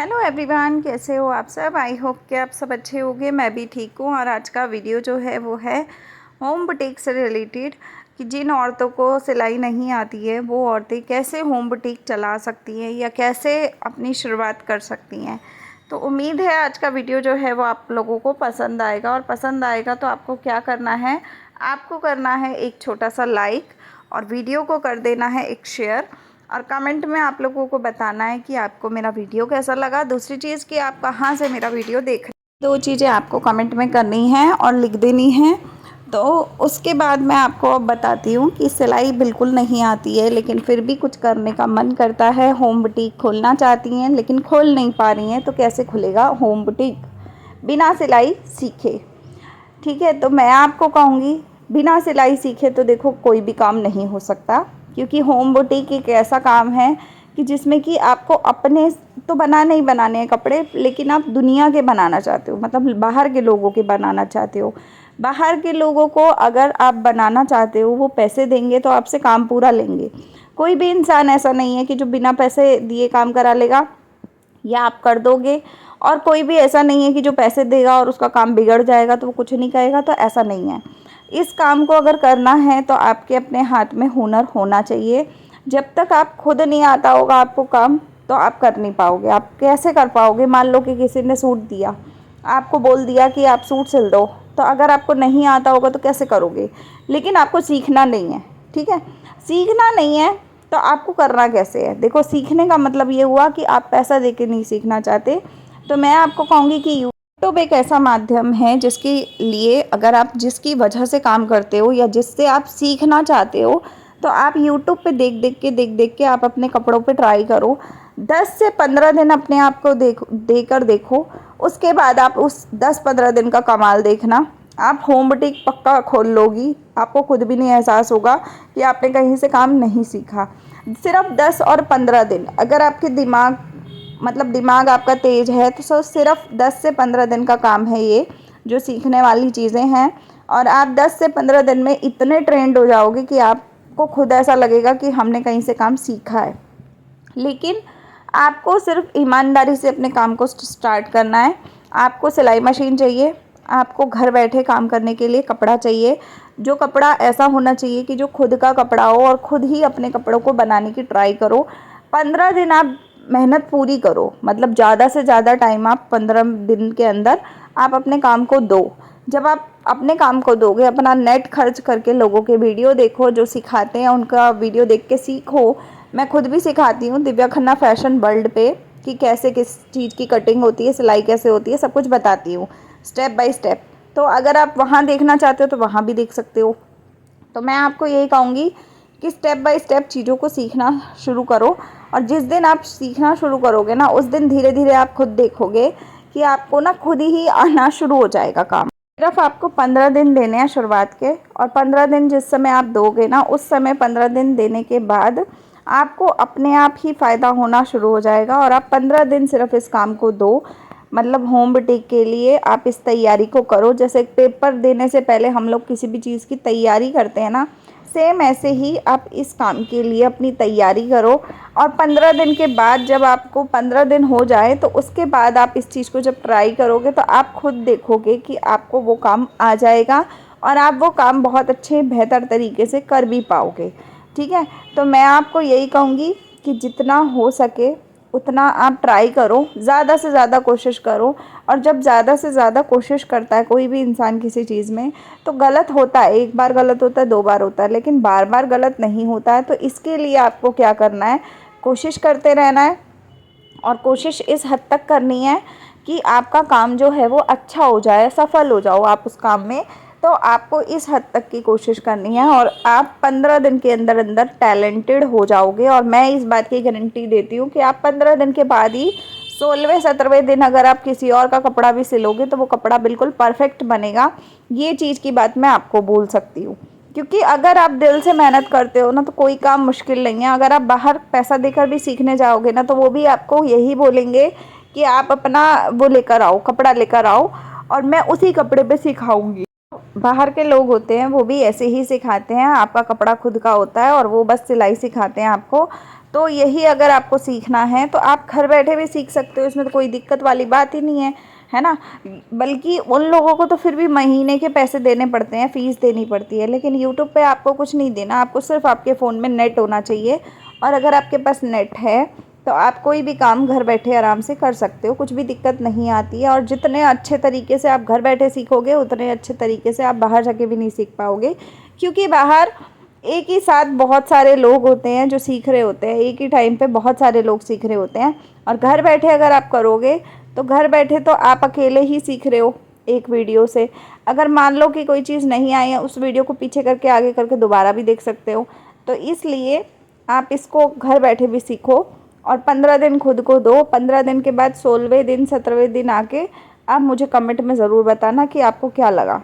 Hello everyone, कैसे हो आप सब। आई होप कि आप सब अच्छे होंगे। मैं भी ठीक हूँ। और आज का वीडियो जो है वो है होम बुटीक से रिलेटेड कि जिन औरतों को सिलाई नहीं आती है वो औरतें कैसे होम बुटीक चला सकती हैं या कैसे अपनी शुरुआत कर सकती हैं। तो उम्मीद है आज का वीडियो जो है वो आप लोगों को पसंद आएगा। और पसंद आएगा तो आपको क्या करना है, आपको करना है एक छोटा सा लाइक और वीडियो को कर देना है एक शेयर। और कमेंट में आप लोगों को बताना है कि आपको मेरा वीडियो कैसा लगा। दूसरी चीज़ कि आप कहाँ से मेरा वीडियो देख रहे हैं। दो चीज़ें आपको कमेंट में करनी है और लिख देनी है। तो उसके बाद मैं आपको अब बताती हूँ कि सिलाई बिल्कुल नहीं आती है लेकिन फिर भी कुछ करने का मन करता है, होम बुटीक खोलना चाहती हैं लेकिन खोल नहीं पा रही हैं, तो कैसे खुलेगा होम बुटीक बिना सिलाई सीखे। ठीक है, तो मैं आपको कहूँगी बिना सिलाई सीखे तो देखो कोई भी काम नहीं हो सकता, क्योंकि होम बुटीक एक ऐसा काम है कि जिसमें कि आपको अपने तो बनाने ही बनाने हैं कपड़े, लेकिन आप दुनिया के बनाना चाहते हो, मतलब बाहर के लोगों के बनाना चाहते हो। बाहर के लोगों को अगर आप बनाना चाहते हो, वो पैसे देंगे तो आपसे काम पूरा लेंगे। कोई भी इंसान ऐसा नहीं है कि जो बिना पैसे दिए काम करा लेगा या आप कर दोगे। और कोई भी ऐसा नहीं है कि जो पैसे देगा और उसका काम बिगड़ जाएगा तो वो कुछ नहीं करेगा, तो ऐसा नहीं है। इस काम को अगर करना है तो आपके अपने हाथ में हुनर होना चाहिए। जब तक आप खुद नहीं आता होगा आपको काम, तो आप कर नहीं पाओगे। आप कैसे कर पाओगे? मान लो कि किसी ने सूट दिया, आपको बोल दिया कि आप सूट सिल दो, तो अगर आपको नहीं आता होगा तो कैसे करोगे? लेकिन आपको सीखना नहीं है, ठीक है, सीखना नहीं है तो आपको करना कैसे है? देखो, सीखने का मतलब ये हुआ कि आप पैसा दे के नहीं सीखना चाहते। तो मैं आपको कहूँगी कि यूट्यूब एक ऐसा माध्यम है जिसके लिए अगर आप जिसकी वजह से काम करते हो या जिससे आप सीखना चाहते हो, तो आप यूट्यूब पे देख देख के आप अपने कपड़ों पे ट्राई करो। 10 से 15 दिन अपने आप को देकर देखो। उसके बाद आप उस 10-15 दिन का कमाल देखना, आप होम बुटीक पक्का खोल लोगी। आपको खुद भी नहीं एहसास होगा कि आपने कहीं से काम नहीं सीखा। सिर्फ 10 और 15 दिन अगर आपके दिमाग आपका तेज़ है तो सिर्फ 10 से 15 दिन का काम है ये, जो सीखने वाली चीज़ें हैं। और आप 10 से 15 दिन में इतने ट्रेंड हो जाओगे कि आपको खुद ऐसा लगेगा कि हमने कहीं से काम सीखा है। लेकिन आपको सिर्फ ईमानदारी से अपने काम को स्टार्ट करना है। आपको सिलाई मशीन चाहिए, आपको घर बैठे काम करने के लिए कपड़ा चाहिए। जो कपड़ा ऐसा होना चाहिए कि जो खुद का कपड़ा हो, और खुद ही अपने कपड़ों को बनाने की ट्राई करो। 15 दिन आप मेहनत पूरी करो, मतलब ज़्यादा से ज़्यादा टाइम आप 15 दिन के अंदर आप अपने काम को दो। जब आप अपने काम को दोगे, अपना नेट खर्च करके लोगों के वीडियो देखो जो सिखाते हैं, उनका वीडियो देख के सीखो। मैं खुद भी सिखाती हूँ दिव्या खन्ना फैशन वर्ल्ड पे कि कैसे किस चीज़ की कटिंग होती है, सिलाई कैसे होती है, सब कुछ बताती हूँ स्टेप बाय स्टेप। तो अगर आप वहाँ देखना चाहते हो तो वहाँ भी देख सकते हो। तो मैं आपको यही कहूँगी कि स्टेप बाय स्टेप चीज़ों को सीखना शुरू करो। और जिस दिन आप सीखना शुरू करोगे ना, उस दिन धीरे धीरे आप खुद देखोगे कि आपको ना खुद ही आना शुरू हो जाएगा काम। सिर्फ आपको 15 दिन देने हैं शुरुआत के, और 15 दिन जिस समय आप दोगे ना, उस समय 15 दिन देने के बाद आपको अपने आप ही फ़ायदा होना शुरू हो जाएगा। और आप 15 दिन सिर्फ इस काम को दो, मतलब होम बुटीक के लिए आप इस तैयारी को करो। जैसे पेपर देने से पहले हम लोग किसी भी चीज़ की तैयारी करते हैं ना, सेम ऐसे ही आप इस काम के लिए अपनी तैयारी करो। और 15 दिन के बाद जब आपको 15 दिन हो जाए, तो उसके बाद आप इस चीज़ को जब ट्राई करोगे तो आप खुद देखोगे कि आपको वो काम आ जाएगा और आप वो काम बहुत अच्छे बेहतर तरीके से कर भी पाओगे। ठीक है, तो मैं आपको यही कहूँगी कि जितना हो सके उतना आप ट्राई करो, ज़्यादा से ज़्यादा कोशिश करो। और जब ज़्यादा से ज़्यादा कोशिश करता है कोई भी इंसान किसी चीज़ में, तो गलत होता है। एक बार गलत होता है, 2 बार होता है, लेकिन बार बार गलत नहीं होता है। तो इसके लिए आपको क्या करना है, कोशिश करते रहना है। और कोशिश इस हद तक करनी है कि आपका काम जो है वो अच्छा हो जाए, सफल हो जाओ आप उस काम में। तो आपको इस हद तक की कोशिश करनी है और आप 15 दिन के अंदर अंदर टैलेंटेड हो जाओगे। और मैं इस बात की गारंटी देती हूँ कि आप 15 दिन के बाद ही 16वें-17वें दिन अगर आप किसी और का कपड़ा भी सिलोगे तो वो कपड़ा बिल्कुल परफेक्ट बनेगा। ये चीज़ की बात मैं आपको बोल सकती हूँ, क्योंकि अगर आप दिल से मेहनत करते हो ना तो कोई काम मुश्किल नहीं है। अगर आप बाहर पैसा देकर भी सीखने जाओगे ना, तो वो भी आपको यही बोलेंगे कि आप अपना वो लेकर आओ, कपड़ा लेकर आओ और मैं उसी कपड़े पे सिखाऊंगी। बाहर के लोग होते हैं वो भी ऐसे ही सिखाते हैं, आपका कपड़ा खुद का होता है और वो बस सिलाई सिखाते हैं आपको। तो यही अगर आपको सीखना है तो आप घर बैठे भी सीख सकते हो, इसमें तो कोई दिक्कत वाली बात ही नहीं है ना। बल्कि उन लोगों को तो फिर भी महीने के पैसे देने पड़ते हैं, फ़ीस देनी पड़ती है, लेकिन यूट्यूब पे आपको कुछ नहीं देना, आपको सिर्फ आपके फ़ोन में नेट होना चाहिए। और अगर आपके पास नेट है तो आप कोई भी काम घर बैठे आराम से कर सकते हो, कुछ भी दिक्कत नहीं आती है। और जितने अच्छे तरीके से आप घर बैठे सीखोगे उतने अच्छे तरीके से आप बाहर जाके भी नहीं सीख पाओगे, क्योंकि बाहर एक ही साथ बहुत सारे लोग होते हैं जो सीख रहे होते हैं, एक ही टाइम पे बहुत सारे लोग सीख रहे होते हैं। और घर बैठे अगर आप करोगे तो घर बैठे तो आप अकेले ही सीख रहे हो एक वीडियो से। अगर मान लो कि कोई चीज़ नहीं आई है, उस वीडियो को पीछे करके आगे करके दोबारा भी देख सकते हो। तो इसलिए आप इसको घर बैठे भी सीखो और 15 दिन खुद को दो। 15 दिन के बाद 16वें दिन 17वें दिन आके आप मुझे कमेंट में ज़रूर बताना कि आपको क्या लगा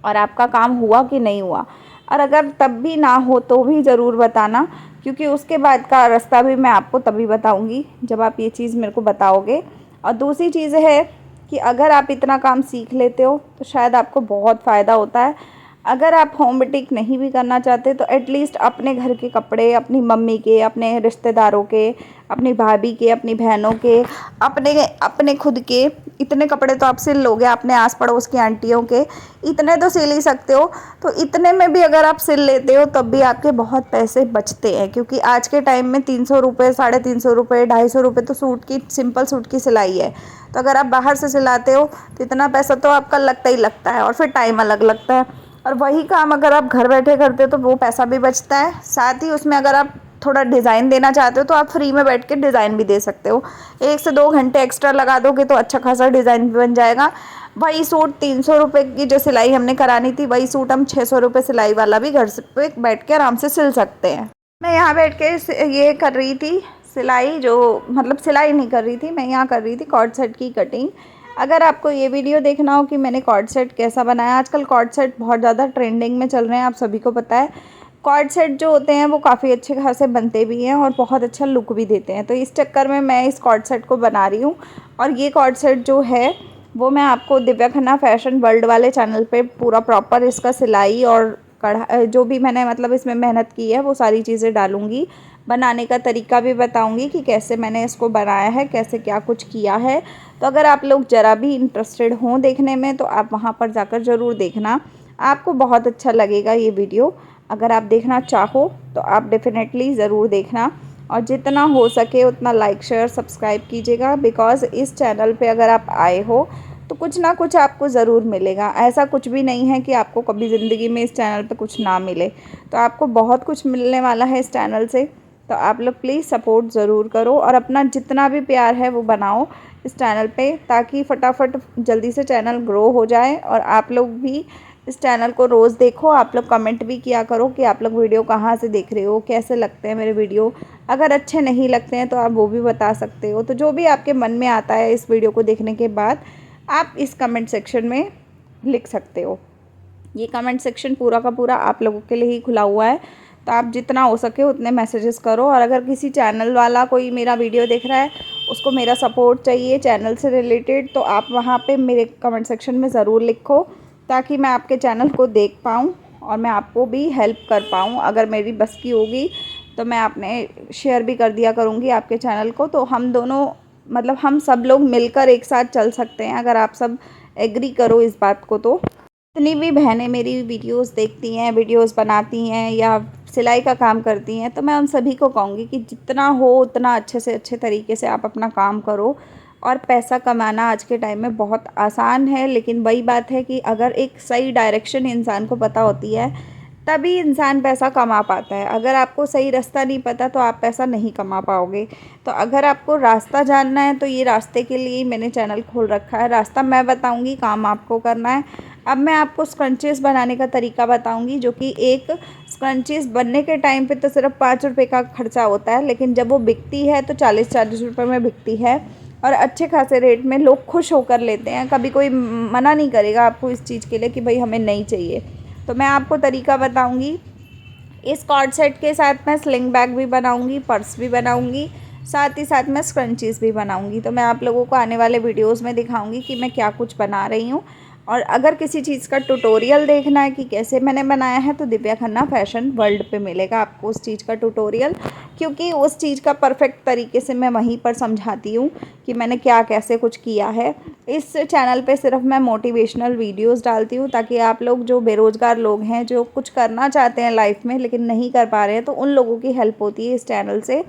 और आपका काम हुआ कि नहीं हुआ। और अगर तब भी ना हो तो भी ज़रूर बताना, क्योंकि उसके बाद का रास्ता भी मैं आपको तभी बताऊंगी जब आप ये चीज़ मेरे को बताओगे। और दूसरी चीज़ है कि अगर आप इतना काम सीख लेते हो तो शायद आपको बहुत फ़ायदा होता है। अगर आप होम बुटीक नहीं भी करना चाहते तो एटलीस्ट अपने घर के कपड़े, अपनी मम्मी के, अपने रिश्तेदारों के, अपनी भाभी के, अपनी बहनों के, अपने अपने खुद के, इतने कपड़े तो आप सिल लोगे, अपने आस पड़ोस की आंटियों के इतने तो सिल ही सकते हो। तो इतने में भी अगर आप सिल लेते हो तब भी आपके बहुत पैसे बचते हैं, क्योंकि आज के टाइम में 300 रुपये, 350 रुपये, 250 रुपये तो सूट की, सिंपल सूट की सिलाई है। तो अगर आप बाहर से सिलाते हो तो इतना पैसा तो आपका लगता ही लगता है, और फिर टाइम अलग लगता है। और वही काम अगर आप घर बैठे करते हो तो वो पैसा भी बचता है, साथ ही उसमें अगर आप थोड़ा डिज़ाइन देना चाहते हो तो आप फ्री में बैठ के डिज़ाइन भी दे सकते हो। 1 से 2 घंटे एक्स्ट्रा लगा दोगे तो अच्छा खासा डिज़ाइन भी बन जाएगा। वही सूट 300 रुपये की जो सिलाई हमने करानी थी, वही सूट हम 600 रुपये सिलाई वाला भी घर से पे बैठ के आराम से सिल सकते हैं। मैं यहाँ बैठ के ये कर रही थी सिलाई, जो मतलब सिलाई नहीं कर रही थी, मैं यहाँ कर रही थी कॉर्ड सेट की कटिंग। अगर आपको ये वीडियो देखना हो कि मैंने कॉर्ड सेट कैसा बनाया, आजकल कॉर्ड सेट बहुत ज़्यादा ट्रेंडिंग में चल रहे हैं, आप सभी को पता है। कॉर्ड सेट जो होते हैं वो काफ़ी अच्छे खासे बनते भी हैं और बहुत अच्छा लुक भी देते हैं। तो इस चक्कर में मैं इस कॉर्ड सेट को बना रही हूँ। और ये कॉर्ड सेट जो है वो मैं आपको दिव्या खन्ना फैशन वर्ल्ड वाले चैनल पे पूरा प्रॉपर इसका सिलाई और कढ़ा जो भी मैंने मतलब इसमें मेहनत की है वो सारी चीज़ें डालूँगी। बनाने का तरीका भी बताऊंगी कि कैसे मैंने इसको बनाया है, कैसे क्या कुछ किया है। तो अगर आप लोग ज़रा भी इंटरेस्टेड हों देखने में तो आप वहाँ पर जाकर ज़रूर देखना, आपको बहुत अच्छा लगेगा ये वीडियो। अगर आप देखना चाहो तो आप डेफिनेटली ज़रूर देखना, और जितना हो सके उतना लाइक शेयर सब्सक्राइब कीजिएगा, बिकॉज़ इस चैनल पे अगर आप आए हो तो कुछ ना कुछ आपको ज़रूर मिलेगा। ऐसा कुछ भी नहीं है कि आपको कभी ज़िंदगी में इस चैनल पे कुछ ना मिले, तो आपको बहुत कुछ मिलने वाला है इस चैनल से। तो आप लोग प्लीज़ सपोर्ट ज़रूर करो और अपना जितना भी प्यार है वो बनाओ इस चैनल पे, ताकि फटाफट जल्दी से चैनल ग्रो हो जाए। और आप लोग भी इस चैनल को रोज़ देखो, आप लोग कमेंट भी किया करो कि आप लोग वीडियो कहाँ से देख रहे हो, कैसे लगते हैं मेरे वीडियो। अगर अच्छे नहीं लगते हैं तो आप वो भी बता सकते हो। तो जो भी आपके मन में आता है इस वीडियो को देखने के बाद आप इस कमेंट सेक्शन में लिख सकते हो। ये कमेंट सेक्शन पूरा का पूरा आप लोगों के लिए ही खुला हुआ है, तो आप जितना हो सके उतने मैसेजेस करो। और अगर किसी चैनल वाला कोई मेरा वीडियो देख रहा है, उसको मेरा सपोर्ट चाहिए चैनल से रिलेटेड, तो आप वहाँ पे मेरे कमेंट सेक्शन में ज़रूर लिखो, ताकि मैं आपके चैनल को देख पाऊँ और मैं आपको भी हेल्प कर पाऊँ। अगर मेरी बस की होगी तो मैं आपने शेयर भी कर दिया करूँगी आपके चैनल को, तो हम दोनों मतलब हम सब लोग मिलकर एक साथ चल सकते हैं। अगर आप सब एग्री करो इस बात को तो। जितनी भी बहनें मेरी वीडियोस देखती हैं, वीडियोस बनाती हैं या सिलाई का काम करती हैं, तो मैं उन सभी को कहूँगी कि जितना हो उतना अच्छे से अच्छे तरीके से आप अपना काम करो। और पैसा कमाना आज के टाइम में बहुत आसान है, लेकिन वही बात है कि अगर एक सही डायरेक्शन इंसान को पता होती है तभी इंसान पैसा कमा पाता है। अगर आपको सही रास्ता नहीं पता तो आप पैसा नहीं कमा पाओगे। तो अगर आपको रास्ता जानना है तो ये रास्ते के लिए ही मैंने चैनल खोल रखा है। रास्ता मैं बताऊंगी, काम आपको करना है। अब मैं आपको स्क्रंचीज़ बनाने का तरीका बताऊंगी, जो कि एक स्क्रंचीज़ बनने के टाइम पे तो सिर्फ 5 रुपये का खर्चा होता है, लेकिन जब वो बिकती है तो 40-40 रुपये में बिकती है और अच्छे खासे रेट में लोग खुश होकर लेते हैं। कभी कोई मना नहीं करेगा आपको इस चीज़ के लिए कि भाई हमें नहीं चाहिए। तो मैं आपको तरीका बताऊंगी। इस कॉर्ड सेट के साथ मैं स्लिंग बैग भी बनाऊंगी, पर्स भी बनाऊंगी, साथ ही साथ मैं स्क्रंचीज़ भी बनाऊंगी। तो मैं आप लोगों को आने वाले वीडियोस में दिखाऊंगी कि मैं क्या कुछ बना रही हूँ। और अगर किसी चीज़ का ट्यूटोरियल देखना है कि कैसे मैंने बनाया है, तो दिव्या खन्ना फैशन वर्ल्ड पे मिलेगा आपको उस चीज़ का ट्यूटोरियल, क्योंकि उस चीज़ का परफेक्ट तरीके से मैं वहीं पर समझाती हूँ कि मैंने क्या कैसे कुछ किया है। इस चैनल पे सिर्फ मैं मोटिवेशनल वीडियोस डालती हूँ, ताकि आप लोग जो बेरोज़गार लोग हैं, जो कुछ करना चाहते हैं लाइफ में लेकिन नहीं कर पा रहे हैं, तो उन लोगों की हेल्प होती है इस चैनल से।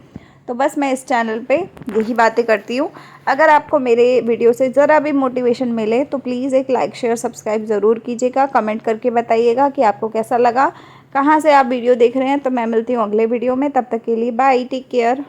तो बस मैं इस चैनल पे यही बातें करती हूँ। अगर आपको मेरे वीडियो से ज़रा भी मोटिवेशन मिले तो प्लीज़ एक लाइक शेयर सब्सक्राइब ज़रूर कीजिएगा। कमेंट करके बताइएगा कि आपको कैसा लगा, कहाँ से आप वीडियो देख रहे हैं। तो मैं मिलती हूँ अगले वीडियो में, तब तक के लिए बाय, टेक केयर।